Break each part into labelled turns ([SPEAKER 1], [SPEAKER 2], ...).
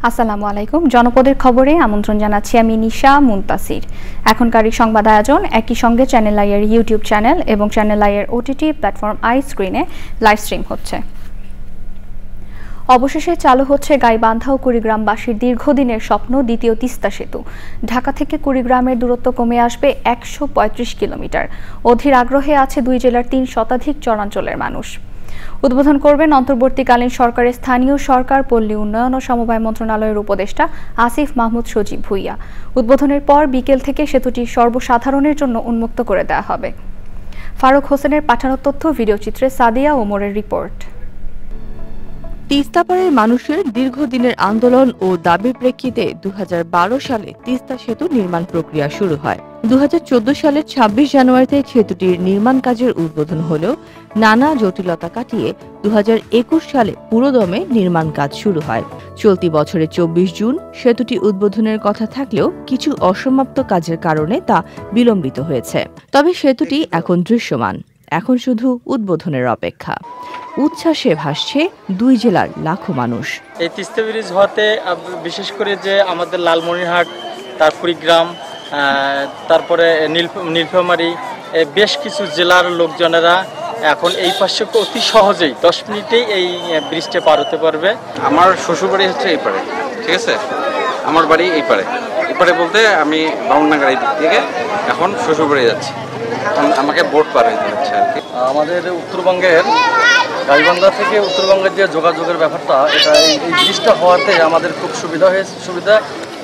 [SPEAKER 1] আসসালামু আলাইকুম। জনপদের খবরে আমন্ত্রণ জানাচ্ছি আমি নিশা মুনতাসির। এখনকার সংবাদ আয়োজন একই সঙ্গে চ্যানেল আইয়ের ইউটিউব চ্যানেল এবং চ্যানেল আইয়ের ওটিটি প্ল্যাটফর্ম আই স্ক্রিনে লাইভ স্ট্রিম হচ্ছে। অবশেষে চালু হচ্ছে গাইবান্ধা ও কুড়িগ্রামবাসীর দীর্ঘদিনের স্বপ্ন দ্বিতীয় তিস্তা সেতু। ঢাকা থেকে কুড়িগ্রামের দূরত্ব কমে আসবে ১৩৫ কিলোমিটার। অধীর আগ্রহে আছে দুই জেলার ৩ শতাধিক চরাঞ্চলের মানুষ। উদ্বোধন করবেন অন্তর্বর্তীকালীন সরকারের স্থানীয় সরকার, পল্লী উন্নয়ন ও সমবায় মন্ত্রণালয়ের উপদেষ্টা আসিফ মাহমুদ সজীব ভুইয়া। উদ্বোধনের পর বিকেল থেকে সেতুটি সর্বসাধারণের জন্য উন্মুক্ত করে দেওয়া হবে। ফারুক হোসেনের পাঠানো তথ্য, ভিডিওচিত্রে সাদিয়া ওমরের রিপোর্ট।
[SPEAKER 2] তিস্তাপাড়ের মানুষের দীর্ঘদিনের আন্দোলন ও দাবির প্রেক্ষিতে ২০১২ সালে তিস্তা সেতু নির্মাণ প্রক্রিয়া শুরু হয়। ২০১৪ সালের ২৬ জানুয়ারিতে সেতুটির নির্মাণ কাজের উদ্বোধন হলেও নানা জটিলতা কাটিয়ে ২০২১ সালে পুরোদমে নির্মাণ কাজ শুরু হয়। চলতি বছরের ২৪ জুন সেতুটি উদ্বোধনের কথা থাকলেও কিছু অসমাপ্ত কাজের কারণে তা বিলম্বিত হয়েছে। তবে সেতুটি এখন দৃশ্যমান, এখন শুধু উদ্বোধনের অপেক্ষা। উচ্ছ্বাসে ভাসছে দুই জেলার লাখো মানুষ।
[SPEAKER 3] এই তিস্তা ব্রিজ হতে বিশেষ করে যে আমাদের লালমনিরহাট, তার কুড়িগ্রাম, তারপরে নীলফামারী, বেশ কিছু জেলার লোকজনেরা এখন এই পাশে অতি সহজেই ১০ মিনিটেই এই ব্রিজটা পার হতে পারবে।
[SPEAKER 4] আমার শ্বশুরবাড়ি হচ্ছে এই পারে, ঠিক আছে? আমার বাড়ি এই পারে। এই পারে বলতে আমি বামুনডাঙ্গার দিক থেকে এখন শ্বশুরবাড়ি যাচ্ছি। আমাকে বোট পার হইতে হচ্ছে আর কি।
[SPEAKER 3] আমাদের উত্তরবঙ্গের গাইবান্ধা থেকে উত্তরবঙ্গের যে যোগাযোগের ব্যাপারটা, এটা এই ব্রিজটা হওয়াতে আমাদের খুব সুবিধা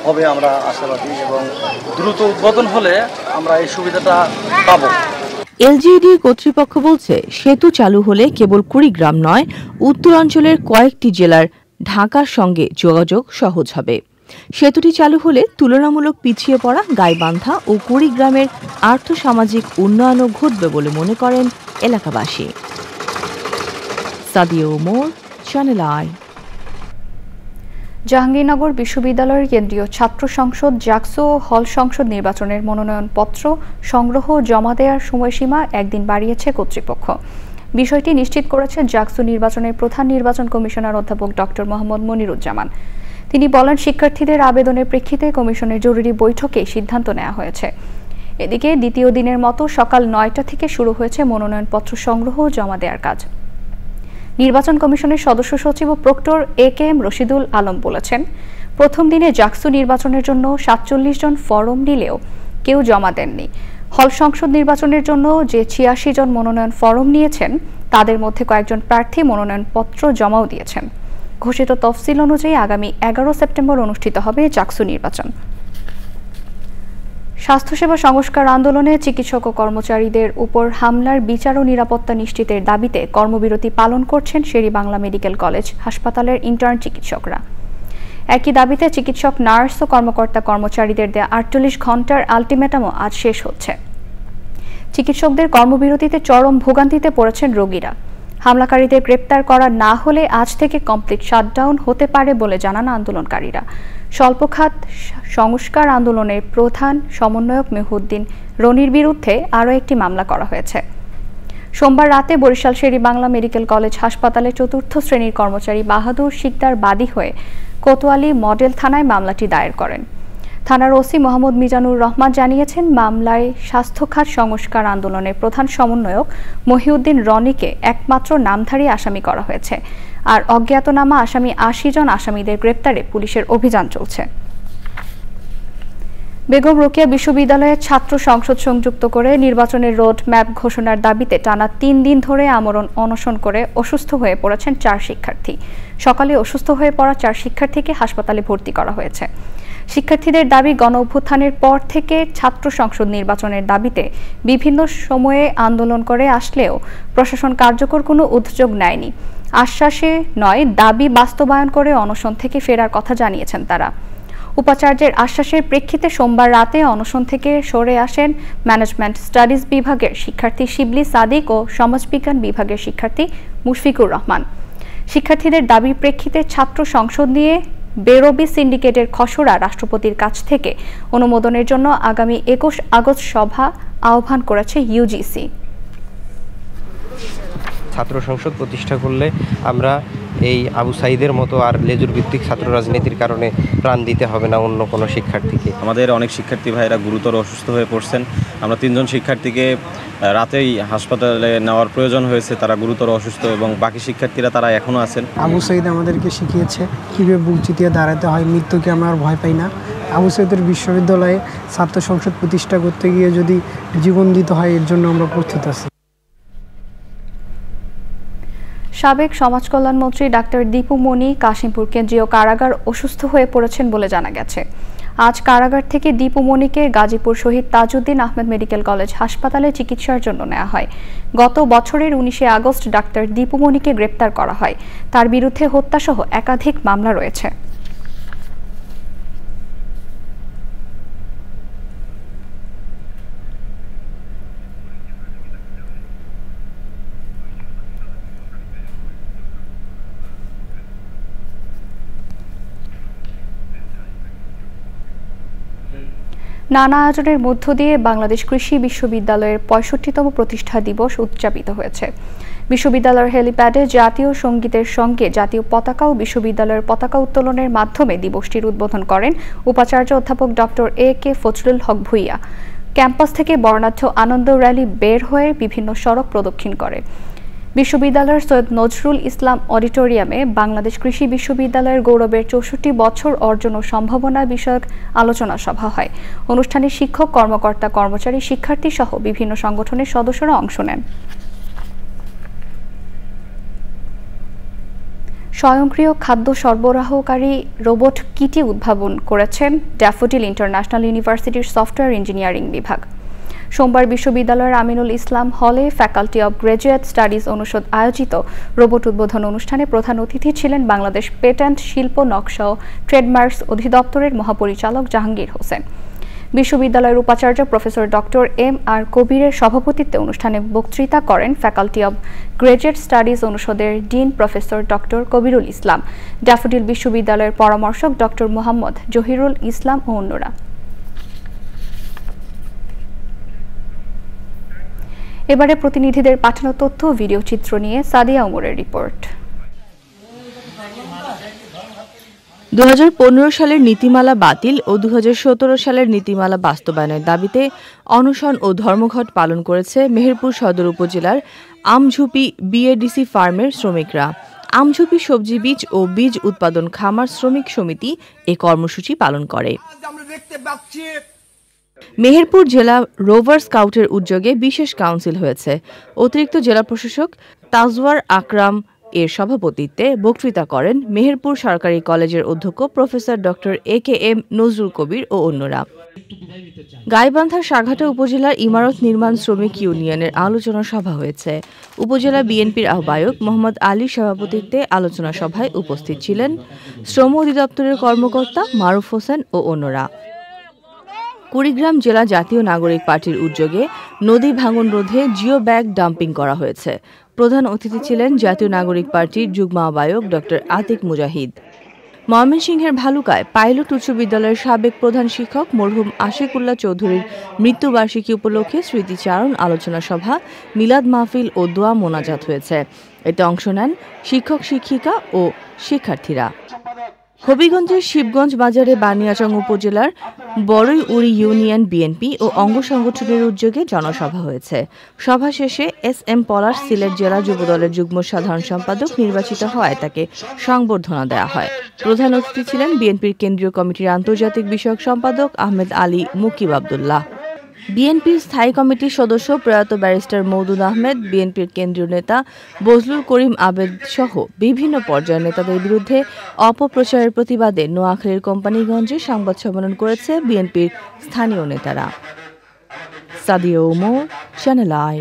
[SPEAKER 3] হবে আমরা আশাবাদী, এবং দ্রুত উদ্বোধন হলে আমরা এই সুবিধাটা পাবো।
[SPEAKER 2] এলজিইডি কর্তৃপক্ষ বলছে, সেতু চালু হলে কেবল কুড়িগ্রাম নয়, উত্তরাঞ্চলের কয়েকটি জেলার ঢাকার সঙ্গে যোগাযোগ সহজ হবে। সেতুটি চালু হলে তুলনামূলক পিছিয়ে পড়া গাইবান্ধা ও কুড়িগ্রামের আর্থসামাজিক উন্নয়নও ঘটবে বলে মনে করেন এলাকাবাসী। Sadia Omar, channel I.
[SPEAKER 1] জাহাঙ্গীরনগর বিশ্ববিদ্যালয়ের কেন্দ্রীয় ছাত্র সংসদ, জাকসু ও হল সংসদ নির্বাচনের মনোনয়নপত্র সংগ্রহ জমা দেওয়ার সময়সীমা একদিন বাড়িয়েছে কর্তৃপক্ষ। বিষয়টি নিশ্চিত করেছেন জাকসু নির্বাচনের প্রধান নির্বাচন কমিশনার অধ্যাপক ডক্টর মোহাম্মদ মনিরুজ্জামান। তিনি বলেন, শিক্ষার্থীদের আবেদনের প্রেক্ষিতে কমিশনের জরুরি বৈঠকে সিদ্ধান্ত নেওয়া হয়েছে। এদিকে দ্বিতীয় দিনের মতো সকাল ৯টা থেকে শুরু হয়েছে মনোনয়নপত্র সংগ্রহ ও জমা দেওয়ার কাজ। নির্বাচন কমিশনের সদস্য সচিব ও প্রক্টর এ.কে.এম. রশিদুল আলম বলেছেন, প্রথম দিনে জাকসু নির্বাচনের জন্য ৪৭ জন ফরম নিলেও কেউ জমা দেননি। হল সংসদ নির্বাচনের জন্য যে ৮৬ জন মনোনয়ন ফরম নিয়েছেন, তাদের মধ্যে কয়েকজন প্রার্থী মনোনয়নপত্র জমাও দিয়েছেন। ঘোষিত তফসিল অনুযায়ী আগামী ১১ সেপ্টেম্বর অনুষ্ঠিত হবে জাকসু নির্বাচন। স্বাস্থ্যসেবা সংস্কার আন্দোলনে চিকিৎসক ও কর্মচারীদের উপর হামলার বিচার ও নিরাপত্তা নিশ্চিতের দাবিতে কর্মবিরতি পালন করছেন শের-ই-বাংলা মেডিকেল কলেজ হাসপাতালের ইন্টার্ন চিকিৎসকরা। একই দাবিতে চিকিৎসক, নার্স ও কর্মকর্তা কর্মচারীদের দেয়া ৪৮ ঘণ্টার আলটিমেটামও আজ শেষ হচ্ছে। চিকিৎসকদের কর্মবিরতিতে চরম ভোগান্তিতে পড়েছেন রোগীরা। হামলাকারীদের গ্রেপ্তার করা না হলে আজ থেকে কমপ্লিট শাটডাউন হতে পারে বলে জানান আন্দোলনকারীরা। স্বল্পখাত সংস্কার আন্দোলনের প্রধান সমন্বয়ক মেহুদ্দিন রনির বিরুদ্ধে আরও একটি মামলা করা হয়েছে। সোমবার রাতে বরিশাল শের-ই-বাংলা মেডিকেল কলেজ হাসপাতালে ৪র্থ শ্রেণীর কর্মচারী বাহাদুর শিকদার বাদী হয়ে কোতোয়ালি মডেল থানায় মামলাটি দায়ের করেন। থানার ওসি মোহাম্মদ মিজানুর রহমান জানিয়েছেন, মামলায় স্বাস্থ্যখাত সংস্কার আন্দোলনের প্রধান সমন্বয়ক মহিউদ্দিন রনিকে একমাত্র নামধারী আসামি করা হয়েছে, আর অজ্ঞাতনামা আসামি ৮০ জন আসামিদের গ্রেপ্তারে পুলিশের অভিযান চলছে। বেগম রোকেয়া বিশ্ববিদ্যালয়ের ছাত্র সংসদ সংযুক্ত করে নির্বাচনের রোড ম্যাপ ঘোষণার দাবিতে টানা ৩ দিন ধরে আমরণ অনশন করে অসুস্থ হয়ে পড়েছেন ৪ শিক্ষার্থী। সকালে অসুস্থ হয়ে পড়া ৪ শিক্ষার্থীকে হাসপাতালে ভর্তি করা হয়েছে। শিক্ষার্থীদের দাবি, গণ অভ্যুত্থানের পর থেকে ছাত্র সংসদ নির্বাচনের দাবিতে বিভিন্ন সময়ে আন্দোলন করে আসলেও প্রশাসন কার্যকর কোনো উদ্যোগ নেয়নি। আশ্বাসে নয়, দাবি বাস্তবায়ন করে অনশন থেকে ফেরার কথা জানিয়েছেন তারা। উপাচার্যের আশ্বাসের প্রেক্ষিতে সোমবার রাতে অনশন থেকে সরে আসেন ম্যানেজমেন্ট স্টাডিজ বিভাগের শিক্ষার্থী শিবলি সাদিক ও সমাজবিজ্ঞান বিভাগের শিক্ষার্থী মুশফিকুর রহমান। শিক্ষার্থীদের দাবির প্রেক্ষিতে ছাত্র সংসদ নিয়ে বেরোবি সিন্ডিকেটের খসড়া রাষ্ট্রপতির কাছ থেকে অনুমোদনের জন্য আগামী ২১ আগস্ট সভা আহ্বান করেছে ইউজিসি।
[SPEAKER 5] ছাত্র সংসদ প্রতিষ্ঠা করলে আমরা এই আবু সাঈদের মতো আর লেজুর ভিত্তিক ছাত্র রাজনীতির কারণে প্রাণ দিতে হবে না অন্য কোনো শিক্ষার্থীকে।
[SPEAKER 6] আমাদের অনেক শিক্ষার্থী ভাইরা গুরুতর অসুস্থ হয়ে পড়ছেন। আমরা 3 জন শিক্ষার্থীকে রাতেই হাসপাতালে নেওয়ার প্রয়োজন হয়েছে, তারা গুরুতর অসুস্থ, এবং বাকি শিক্ষার্থীরা তারা এখনও আছেন।
[SPEAKER 7] আবু সাঈদ আমাদেরকে শিখিয়েছে কীভাবে বুক চিতিয়ে দাঁড়াতে হয়, মৃত্যুকে আমরা আর ভয় পাই না। আবু সাঈদের বিশ্ববিদ্যালয়ে ছাত্র সংসদ প্রতিষ্ঠা করতে গিয়ে যদি জীবন দিতে হয়, এর জন্য আমরা প্রস্তুত আছি।
[SPEAKER 1] সাবেক সমাজ কল্যাণমন্ত্রী ডাক্তার দীপু মনি কাশিমপুর কেন্দ্রীয় কারাগার অসুস্থ হয়ে পড়েছেন বলে জানা গেছে। আজ কারাগার থেকে দীপু মনিকে গাজীপুর শহীদ তাজউদ্দিন আহমেদ মেডিকেল কলেজ হাসপাতালে চিকিৎসার জন্য নেওয়া হয়। গত বছরের 19 আগস্ট ডাক্তার দীপু মনিকে গ্রেপ্তার করা হয়। তার বিরুদ্ধে হত্যাসহ একাধিক মামলা রয়েছে। নানা আয়োজনের মধ্য দিয়ে বাংলাদেশ কৃষি বিশ্ববিদ্যালয়ের 65তম প্রতিষ্ঠা দিবস উদযাপিত হয়েছে। বিশ্ববিদ্যালয়ের হেলিপ্যাডে জাতীয় সঙ্গীতের সঙ্গে জাতীয় পতাকা ও বিশ্ববিদ্যালয়ের পতাকা উত্তোলনের মাধ্যমে দিবসটির উদ্বোধন করেন উপাচার্য অধ্যাপক ডক্টর এ.কে. ফজলুল হক ভূঁইয়া। ক্যাম্পাস থেকে বর্ণাঢ্য আনন্দ র্যালি বের হয়ে বিভিন্ন সড়ক প্রদক্ষিণ করে। বিশ্ববিদ্যালয়ের সৈয়দ নজরুল ইসলাম অডিটোরিয়ামে বাংলাদেশ কৃষি বিশ্ববিদ্যালয়ের গৌরবের 64 বছর অর্জন ও সম্ভাবনা বিষয়ক আলোচনা সভা হয়। অনুষ্ঠানে শিক্ষক, কর্মকর্তা, কর্মচারী, শিক্ষার্থী সহ বিভিন্ন সংগঠনের সদস্যরা অংশ নেন। স্বয়ংক্রিয় খাদ্য সরবরাহকারী রোবট কিটি উদ্ভাবন করেছেন ড্যাফোডিল ইন্টারন্যাশনাল ইউনিভার্সিটির সফটওয়্যার ইঞ্জিনিয়ারিং বিভাগ। সোমবার বিশ্ববিদ্যালয়ের আমিনুল ইসলাম হলে ফ্যাকাল্টি অব গ্র্যাজুয়েট স্টাডিজ অনুষদ আয়োজিত রোবট উদ্বোধন অনুষ্ঠানে প্রধান অতিথি ছিলেন বাংলাদেশ পেটেন্ট, শিল্প, নকশা ও ট্রেডমার্কস অধিদপ্তরের মহাপরিচালক জাহাঙ্গীর হোসেন। বিশ্ববিদ্যালয়ের উপাচার্য প্রফেসর ডক্টর এম.আর. কবিরের সভাপতিত্বে অনুষ্ঠানে বক্তৃতা করেন ফ্যাকাল্টি অব গ্র্যাজুয়েট স্টাডিজ অনুষদের ডিন প্রফেসর ডক্টর কবিরুল ইসলাম, ড্যাফোডিল বিশ্ববিদ্যালয়ের পরামর্শক ডক্টর মোহাম্মদ জহিরুল ইসলাম ও অন্যরা। এবারে প্রতিনিধিদের পাঠানো তথ্য ও ভিডিও চিত্র নিয়ে সাদিয়া ওমরের রিপোর্ট।
[SPEAKER 2] 2015 সালের নীতিমালা বাতিল ও 2017 সালের নীতিমালা বাস্তবায়নের দাবিতে অনশন ও ধর্মঘট পালন করেছে মেহেরপুর সদর উপজেলার আমঝুপি বিএডিসি ফার্মের শ্রমিকরা। আমঝুপি সবজি বীজ ও বীজ উৎপাদন খামার শ্রমিক সমিতি এ কর্মসূচি পালন করে। মেহেরপুর জেলা রোভার স্কাউটের উদ্যোগে বিশেষ কাউন্সিল হয়েছে। অতিরিক্ত জেলা প্রশাসক তাজওয়ার আকরাম এর সভাপতিত্বে বক্তৃতা করেন মেহেরপুর সরকারি কলেজের অধ্যক্ষ প্রফেসর ডক্টর এ.কে.এম. নজরুল কবির ও অন্যরা। গাইবান্ধার সাঘাটা উপজেলার ইমারত নির্মাণ শ্রমিক ইউনিয়নের আলোচনা সভা হয়েছে। উপজেলা বিএনপির আহ্বায়ক মোহাম্মদ আলীর সভাপতিত্বে আলোচনা সভায় উপস্থিত ছিলেন শ্রম অধিদপ্তরের কর্মকর্তা মারুফ হোসেন ও অন্যরা। কুড়িগ্রাম জেলা জাতীয় নাগরিক পার্টির উদ্যোগে নদী ভাঙন রোধে জিও ব্যাগ ডাম্পিং করা হয়েছে। প্রধান অতিথি ছিলেন জাতীয় নাগরিক পার্টির যুগ্ম আহ্বায়ক ডক্টর আতিক মুজাহিদ। ময়মনসিংহের ভালুকায় পাইলট উচ্চ বিদ্যালয়ের সাবেক প্রধান শিক্ষক মরহুম আশিকুল্লাহ চৌধুরীর মৃত্যুবার্ষিকী উপলক্ষে স্মৃতিচারণ আলোচনা সভা, মিলাদ মাহফিল ও দোয়া মোনাজাত হয়েছে। এতে অংশ নেন শিক্ষক, শিক্ষিকা ও শিক্ষার্থীরা। হবিগঞ্জের শিবগঞ্জ বাজারে বানিয়াচং উপজেলার বড়ইউড়ি ইউনিয়ন বিএনপি ও অঙ্গ সংগঠনের উদ্যোগে জনসভা হয়েছে। সভা শেষে এস.এম. পলাশ সিলেট জেলা যুবদলের যুগ্ম সাধারণ সম্পাদক নির্বাচিত হওয়ায় তাকে সংবর্ধনা দেওয়া হয়। প্রধান অতিথি ছিলেন বিএনপির কেন্দ্রীয় কমিটির আন্তর্জাতিক বিষয়ক সম্পাদক আহমেদ আলী মুকিব আবদুল্লাহ। বিএনপির স্থায়ী কমিটির সদস্য প্রয়াত ব্যারিস্টার মওদুদ আহমেদ, বিএনপির কেন্দ্রীয় নেতা বজলুল করিম আবেদ সহ বিভিন্ন পর্যায়ের নেতাদের বিরুদ্ধে অপপ্রচারের প্রতিবাদে নোয়াখালীর কোম্পানিগঞ্জে সংবাদ সম্মেলন করেছে বিএনপির স্থানীয় নেতারা। Sadia Omar, channel I.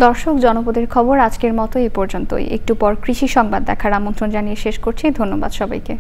[SPEAKER 1] দর্শক, জনপদের খবর আজকের মতো এ পর্যন্তই। একটু পর কৃষি সংবাদ দেখার আমন্ত্রণ জানিয়ে শেষ করছি। ধন্যবাদ সবাইকে।